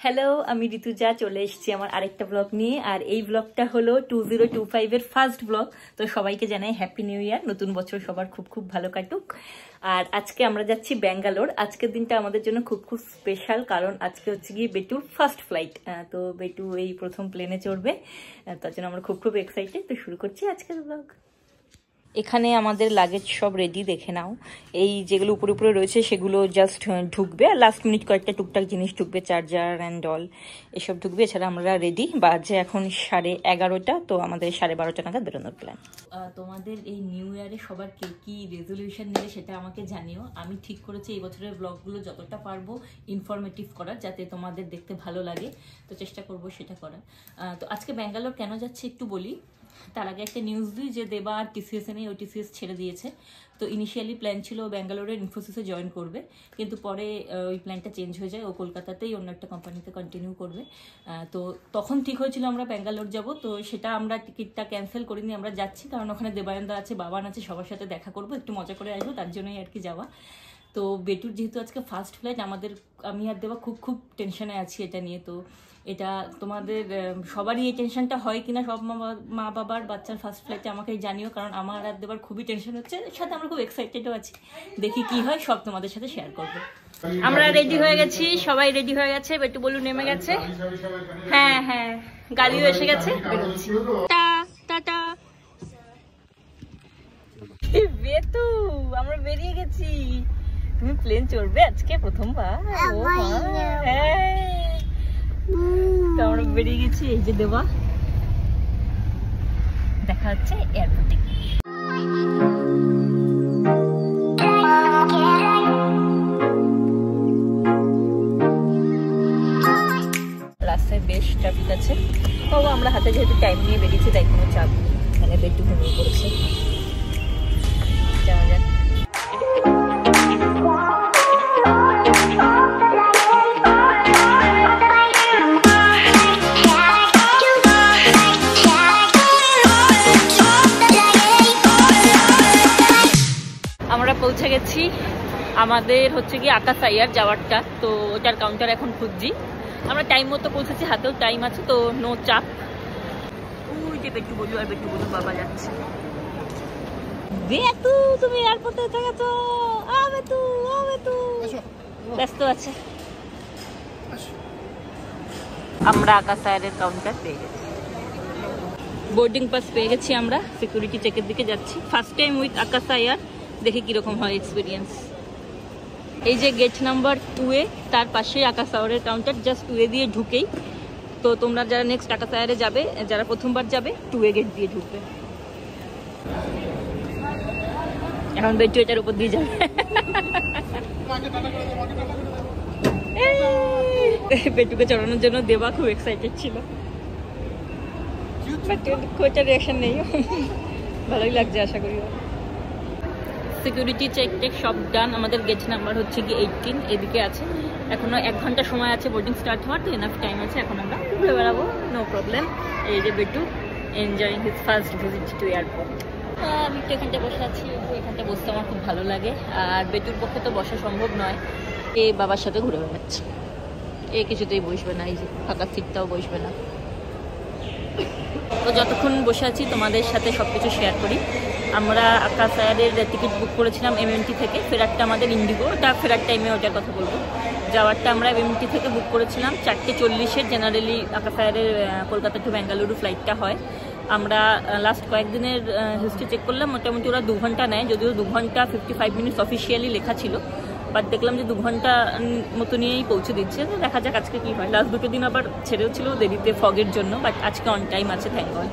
Hello, আমি ঋতুজা চলে এসেছি আমার আরেকটা ব্লগ নিয়ে। আর এই ব্লগটা হলো 2025 এর ফার্স্ট ব্লগ। তো সবাইকে জানাই হ্যাপি নিউ ইয়ার, নতুন বছর সবার খুব খুব ভালো কাটুক। আর আজকে আমরা যাচ্ছি ব্যাঙ্গালোর। আজকের দিনটা আমাদের জন্য খুব খুব স্পেশাল, কারণ আজকে হচ্ছে গিয়ে বেটুর ফার্স্ট ফ্লাইট। তো বেটু এই প্রথম প্লেনে চড়বে, তার জন্য আমরা খুব খুব এক্সাইটেড। তো শুরু করছি আজকের ব্লগ। এখানে আমাদের লাগেজ সব রেডি, দেখে নাও। এই যেগুলো উপরে উপরে রয়েছে সেগুলো জাস্ট ঢুকবে, আর লাস্ট মিনিট কয়েকটা টুকটাক জিনিস ঢুকবে, চার্জার অ্যান্ড অল এসব ঢুকবে। এছাড়া আমরা রেডি। বাজে এখন 11:30, তো আমাদের 12:30 নাগাদ বেরোনোর প্ল্যান। তোমাদের এই নিউ ইয়ারে সবার কে কি রেজলিউশন নেবে সেটা আমাকে জানিও। আমি ঠিক করেছি এই বছরের ব্লগগুলো যতটা পারবো ইনফরমেটিভ করার, যাতে তোমাদের দেখতে ভালো লাগে। তো চেষ্টা করবো সেটা করার। তো আজকে ব্যাঙ্গালোর কেন যাচ্ছে একটু বলি। তার আগে একটা নিউজ দিই যে দেবা আর টিসিএস নেই, ও টিসিএস ছেড়ে দিয়েছে। তো ইনিশিয়ালি প্ল্যান ছিল ব্যাঙ্গালোরের ইনফোসিসে জয়েন করবে, কিন্তু পরে ওই প্ল্যানটা চেঞ্জ হয়ে যায়। ও কলকাতাতেই অন্য একটা কোম্পানিতে কন্টিনিউ করবে। তো তখন ঠিক হয়েছিল আমরা ব্যাঙ্গালোর যাব, তো সেটা আমরা টিকিটটা ক্যান্সেল করিনি, আমরা যাচ্ছি। কারণ ওখানে দেবায়নদা আছে, বাবান আছে, সবার সাথে দেখা করবো, একটু মজা করে আসবো, তার জন্যই আর কি যাওয়া। তো বেটুর যেহেতু আজকে ফার্স্ট ফ্লাইট, আমি আর দেবা খুব খুব টেনশনে আছি এটা নিয়ে। তো এটা তোমাদের সবারই এই টেনশনটা হয় কিনা, সব মা বাবার বাচ্চার ফার্স্ট ফ্লাইটে আমাকে জানিও, কারণ আমার আর দেবার খুবই টেনশন হচ্ছে। সাথে আমরা খুব এক্সাইটেডও আছি, দেখি কি হয়, সব তোমাদের সাথে শেয়ার করবো। আমরা রেডি হয়ে গেছি, সবাই রেডি হয়ে গেছে। বেটু বলু নেমে গেছে। হ্যাঁ হ্যাঁ, গাড়িও এসে গেছে, বেরোচ্ছি। টাটা। বেতু, আমরা বেরিয়ে গেছি। তুমি প্লেন চড়বে আজকে প্রথমবার? হ্যাঁ, তো আমরা বেরিয়ে গেছি। এই যে দেবা, দেখা হচ্ছে এয়ারপোর্টে। রাস্তায় বেশ ট্রাফিক আছে, তবু আমরা হাতে যেহেতু টাইম নিয়ে বেরিয়েছি তাই কোনো চাপ নেই। মানে একটু ঘুমিয়ে পড়েছে। যাওয়া যাক। আমরা পৌঁছে গেছি। আমাদের হচ্ছে কি আকাশাইয়ার যাওয়ারটা, তো ওটার কাউন্টার এখন খুঁজছি। আমরা টাইম মতো পৌঁছেছি, হাতেও টাইম আছে, তো নো চাপ। ওই যে বেটু বলু আর বেটু বলু বাবা যাচ্ছে। বেতু, তুমি এয়ারপোর্টে উঠে গেছো? বেতু ব্যস্ত আছে। আমরা আকাশাইয়ারের কাউন্টার পেয়ে গেছি, বোর্ডিং পাস পেয়ে গেছি। আমরা সিকিউরিটি চেকের দিকে যাচ্ছি। ফার্স্ট টাইম উইথ আকাশাইয়ার, দেখি কিরকম হয় এক্সপিরিয়েন্স। এই যে গেট নাম্বার 2 তার পাশে আকাশাইয়ারের কাউন্টার, জাস্ট 2 দিয়ে ঢুকেই। তো তোমরা যারা নেক্সট আকাশাইয়ারে যাবে, যারা প্রথমবার যাবে, 2 গেট দিয়ে ঢুকবে। এখন বেটু এটার উপর দিয়ে যাবে। বেটুকে চড়ানোর জন্য দেবা খুব এক্সাইটেড ছিল, খুব একটা রিয়াকশন নেই। ভালোই লাগছে, আশা করি। সিকিউরিটি চেক সব ডান। আমাদের গেট নাম্বার হচ্ছে কি 18 এদিকে আছে। এখনো 1 ঘন্টা সময় আছে বোর্ডিং স্টার্ট হওয়ার, তো এনাফ টাইম আছে। এখন আমরা ঘুরে বেড়াবো, নো প্রবলেম। এই যে বেটু enjoying his first visit to airport. আমি একটু এখানটা বসে আছি, এখানটা বসতে আমার খুব ভালো লাগে। আর বেটুর পক্ষে তো বসা সম্ভব নয়, এ বাবার সাথে ঘুরে বেড়াচ্ছে। এ কিছুতেই বসবে না, এই যে ফাঁকা সিটটাও বসবে না। তো যতক্ষণ বসে আছি তোমাদের সাথে সবকিছু শেয়ার করি। আমরা আকাশাইয়ারের টিকিট বুক করেছিলাম এমএমটি থেকে, ফেরারটা আমাদের ইন্ডিগো। ওটা ফেরার টাইমে ওটার কথা বলবো। যাওয়ারটা আমরা এমএমটি থেকে বুক করেছিলাম 4:40। জেনারেলি আকাশাইয়ারের কলকাতা টু বেঙ্গালুরু ফ্লাইটটা হয়। আমরা লাস্ট কয়েকদিনের হিস্ট্রি চেক করলাম, মোটামুটি ওরা 2 ঘন্টা নেয়, যদিও 2 ঘন্টা 55 মিনিটস অফিসিয়ালি লেখা ছিল, বাট দেখলাম যে 2 ঘন্টা মতো নিয়েই পৌঁছে দিচ্ছে। দেখা যাক আজকে কি হয়। লাস্ট 2 দিন আবার ছেড়েও ছিল দেরিতে ফগের জন্য, বাট আজকে অন টাইম আছে, থ্যাঙ্ক গড।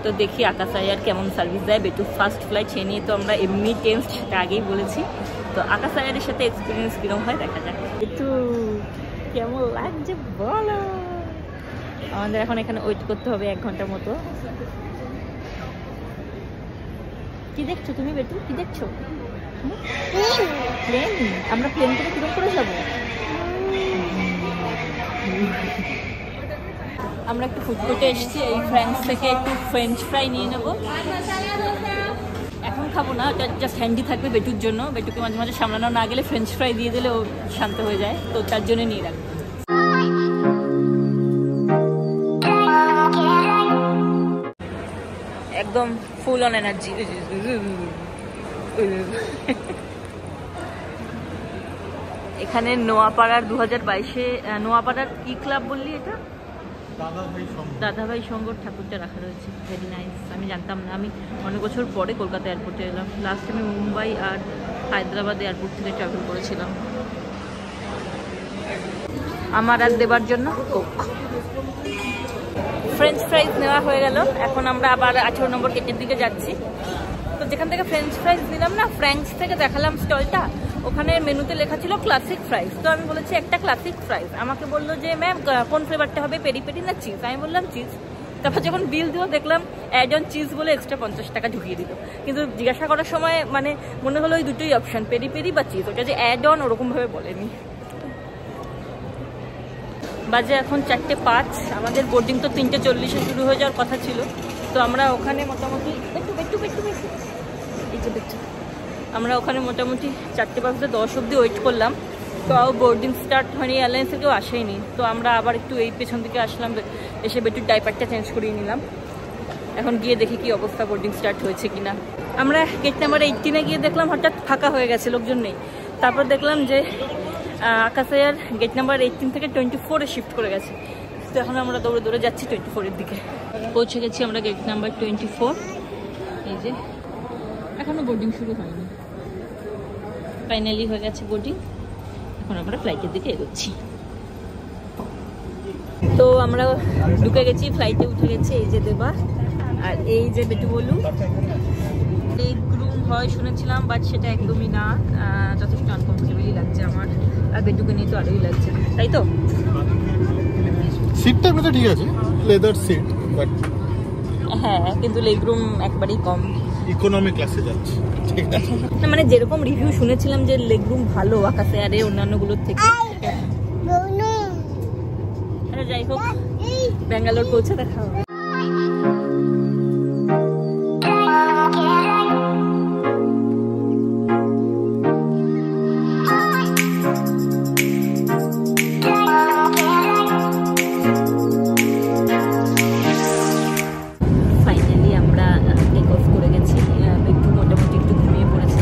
তো দেখি আকাশাইয়ার কেমন সার্ভিস দেয়। বেটু ফার্স্ট ফ্লাইট, সে নিয়ে তো আমরা এমনি টেন্স, সেটা আগেই বলেছি। তো আকাশাইয়ারের সাথে এক্সপিরিয়েন্স কিরকম হয় দেখা যাক। বেটু কেমন লাগছে বলো? আমাদের এখন এখানে ওয়েট করতে হবে 1 ঘন্টার মতো। কি দেখছো তুমি বেটু? কি দেখছো? প্লেন। আমরা প্লেন থেকে কিরকম করে যাবো? আমরা একটু ফুড কোর্টে এসেছি, এই ফ্রান্স থেকে একটু ফ্রেঞ্চ ফ্রাই নিয়ে নেবো। এখন খাবো না, এটা জাস্ট হ্যান্ডি থাকবে বেটুর জন্য। বেটুকে মাঝে মাঝে সামলানো না গেলে ফ্রেঞ্চ ফ্রাই দিয়ে দিলে ও শান্ত হয়ে যায়, তো তার জন্য নিয়ে রাখবো। একদম ফুল অন এনার্জি। এখানে নোয়াপাড়ার 2022-এ নোয়াপাড়ার কি ক্লাব বললি এটা? দাদাভাই সংঘর ঠাকুরটা রাখা রয়েছে, ভেরি নাইস। আমি জানতাম না, আমি অনেক বছর পরে কলকাতা এয়ারপোর্টে এলাম। লাস্ট আমি মুম্বাই আর হায়দ্রাবাদ এয়ারপোর্ট থেকে ট্রাভেল করেছিলাম আমার আর দেবার জন্য কোক। ফ্রেঞ্চ ফ্রাইজ নেওয়া হয়ে গেল, এখন আমরা আবার 18 নম্বর গেটের দিকে যাচ্ছি। তো যেখান থেকে ফ্রেঞ্চ ফ্রাইজ নিলাম না, ফ্রেঞ্চ থেকে দেখালাম স্টলটা, ওখানে মেনুতে লেখা ছিল ক্লাসিক ফ্রাইজ। তো আমি বলেছি একটা ক্লাসিক ফ্রাইজ। আমাকে বললো যে ম্যাম কোন ফ্লেভারটা হবে, পেরি পেরি না চিজ? আমি বললাম চিজ। তারপর যখন বিল দিও দেখলাম অ্যাড অন চিজ বলে এক্সট্রা 50 টাকা ঢুকিয়ে দিল। কিন্তু জিজ্ঞাসা করার সময় মানে মনে হলো ওই দুটোই অপশান, পেরি পেরি বা চিজ, ওটা যে অ্যাড অন ওরকমভাবে বলেনি। বাজে এখন 4:05, আমাদের বোর্ডিং তো 3:40-এ শুরু হয়ে যাওয়ার কথা ছিল। তো আমরা ওখানে মোটামুটি আমরা ওখানে মোটামুটি 4:10 অবধি ওয়েট করলাম। তো বোর্ডিং স্টার্ট হয়নি, এয়ারলাইন্স থেকেও আসেনি। তো আমরা আবার একটু এই পেছন দিকে আসলাম, এসে বেটুর ডাইপারটা চেঞ্জ করিয়ে নিলাম। এখন গিয়ে দেখি কি অবস্থা, বোর্ডিং স্টার্ট হয়েছে কিনা। আমরা গেট নাম্বার 18-এ গিয়ে দেখলাম হঠাৎ ফাঁকা হয়ে গেছে, লোকজন নেই। তারপর দেখলাম যে আকাশ এয়ার গেট নাম্বার 18 থেকে 24-এ শিফট করে গেছে। তো এখন আমরা দৌড়ে দৌড়ে যাচ্ছি 24-এর দিকে। পৌঁছে গেছি আমরা গেট নাম্বার 24। এই যে এখনো বোর্ডিং শুরু হয়নি, ফাইনালি হয়ে গেছে বোর্ডিং। এখন আমরা ফ্লাইটের দিকে এগোচ্ছি। তো আমরা ঢুকে গেছি, ফ্লাইটে উঠে গেছি। এই যে দেবা আর এই যে বেটু বলু। এই রুম হয় শুনেছিলাম, বাট সেটা একদমই না, যথেষ্ট আনকমফোর্টেবলই লাগছে আমার। আর বেটুকে নিয়ে তো আরোই লাগছে, তাই তো? সিটটা কিন্তু ঠিক আছে, লেদার সিট, বাট হ্যাঁ কিন্তু লেগ রুম একবারেই কম। ইকোনমি ক্লাসে যাচ্ছে, ঠিক আছে না মানে যেরকম রিভিউ শুনেছিলাম যে লেগ রুম ভালো আকাশ এয়ারে অন্যান্যগুলোর থেকে। যাই হোক, ব্যাঙ্গালোর পৌঁছে দেখা হবে। ফাইনালি আমরা টেক অফ করে গেছি। একটু মোটামুটি একটু ঘুমিয়ে পড়েছে,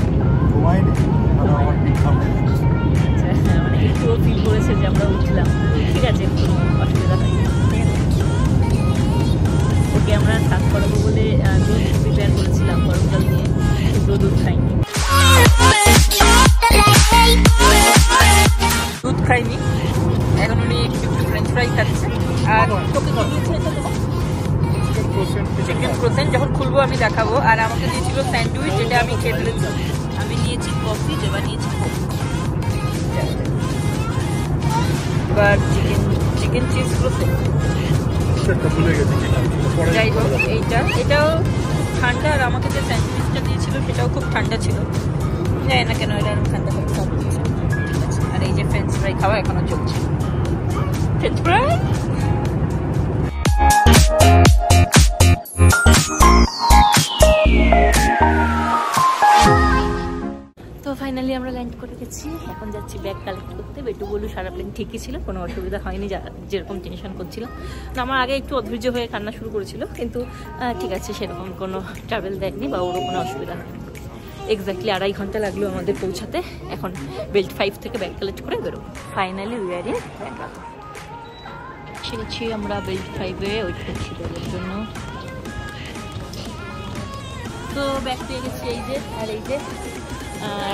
মানে একটুও ফিল করেছে যে আমরা উঠলাম। ঠিক আছে, কোনো অসুবিধা হয়নি। ওকে আমরা সাফ করাবো বলে দুধ প্রিপেয়ার করেছিলাম গরম জল দিয়ে, কিন্তু দুধ খাইনি। দুধ খাইনি, এখন উনি একটু ফ্রেঞ্চ ফ্রাই খাচ্ছে। আর তোকে কি দিয়েছে চিকেন ক্রোসেন্ট, যখন খুলবো আমি দেখাবো। আর আমাকে দিয়েছিল স্যান্ডউইচ, যেটা আমি খেয়ে ফেলেছি। আমি নিয়েছি কফি, দেবা নিয়েছি কফি। এবার চিকেন চিজ ক্রোসেন্ট। যাই হোক, এটাও ঠান্ডা। আর আমাকে যে স্যান্ডউইচটা দিয়েছিল সেটাও খুব ঠান্ডা ছিল, জানি না কেন এটা ঠান্ডা করে সব দিয়েছে। ঠিক আছে, আর এই যে ফ্রেঞ্চ ফ্রাই খাওয়া এখনো চলছে। ফ্রেঞ্চ ফ্রাই তো ফাইনালি আমরা ল্যান্ড করে গেছি। এখন যাচ্ছি ব্যাগ কালেক্ট করতে। বেটু বলু সারা প্লেন ঠিকই ছিল, কোনো অসুবিধা হয়নি, যেরকম টেনশন করছিল। আমার আগে একটু অধৈর্য হয়ে কান্না শুরু করেছিল, কিন্তু ঠিক আছে, সেরকম কোনো ট্রাভেল দেয়নি বা ওরও কোনো অসুবিধা হয়নি। এক্স্যাক্টলি 2.5 ঘন্টা লাগলো আমাদের পৌঁছাতে। এখন বেল্ট 5 থেকে ব্যাগ কালেক্ট করে বেরোবো। Finally we are in Bangalore. ছেড়েছি আমরা বেল্ট 5-এ, ওয়েট করছি ব্যাগের জন্য। তো ব্যাগ পেয়ে গেছি এই যে। আর এই যে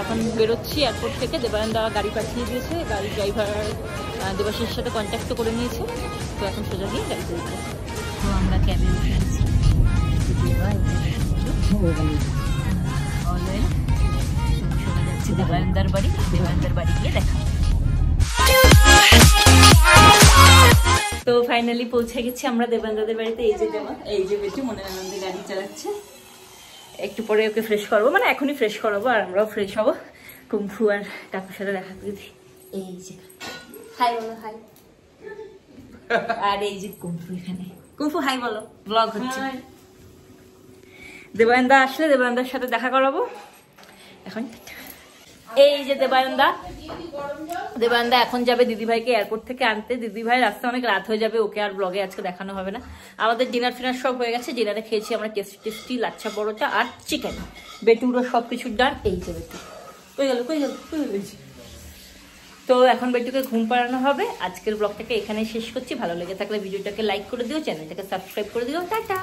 এখন বেরোচ্ছি এয়ারপোর্ট থেকে। দেবায়নদা গাড়ি পাঠিয়ে দিয়েছে, গাড়ির ড্রাইভার দেবাশিসের সাথে কন্ট্যাক্ট করে নিয়েছে। তো এখন সোজা গিয়ে গাড়ি চলছে। তো আমরা ক্যাবে উঠে গেছি। যাচ্ছি দেবায়নদার বাড়ি। দেবায়নদার বাড়ি গিয়ে দেখা। তো ফাইনালি পৌঁছে গেছি আমরা দেবায়নদাদের বাড়িতে। এই যে দেবা, এই যে বেশি মনে আনন্দে গাড়ি চালাচ্ছে। একটু পরে ওকে ফ্রেশ করবো, মানে এখনই ফ্রেশ করাবো, আর আমরাও ফ্রেশ হবো। কুমফু আর কাকুর সাথে দেখা করে দিই। এই যে হাই বলো, হাই। আর এই যে কুমফু এখানে। কুমফু হাই বলো, ব্লগ হচ্ছে। দেবায়নদা আসলে দেবায়নদার সাথে দেখা করাবো। এখন এই যে দেবায়নদা এখন যাবে দিদিভাইকে এয়ারপোর্ট থেকে আনতে। দিদিভাই রাস্তা অনেক রাত হয়ে যাবে, ওকে আর ব্লগে আজকে দেখানো হবে না। আমাদের ডিনার ফিনার সব হয়ে গেছে, ডিনারে খেয়েছি আমরা টেস্টি লাচ্ছা পরোটা আর চিকেন। বেটুরও সবকিছু ডান। এই যে বেটু কই গেল। তো এখন বেটুকে ঘুম পাড়ানো হবে। আজকের ব্লগটাকে এখানেই শেষ করছি। ভালো লেগে থাকলে ভিডিওটাকে লাইক করে দিও, চ্যানেলটাকে সাবস্ক্রাইব করে দিও। টাটা।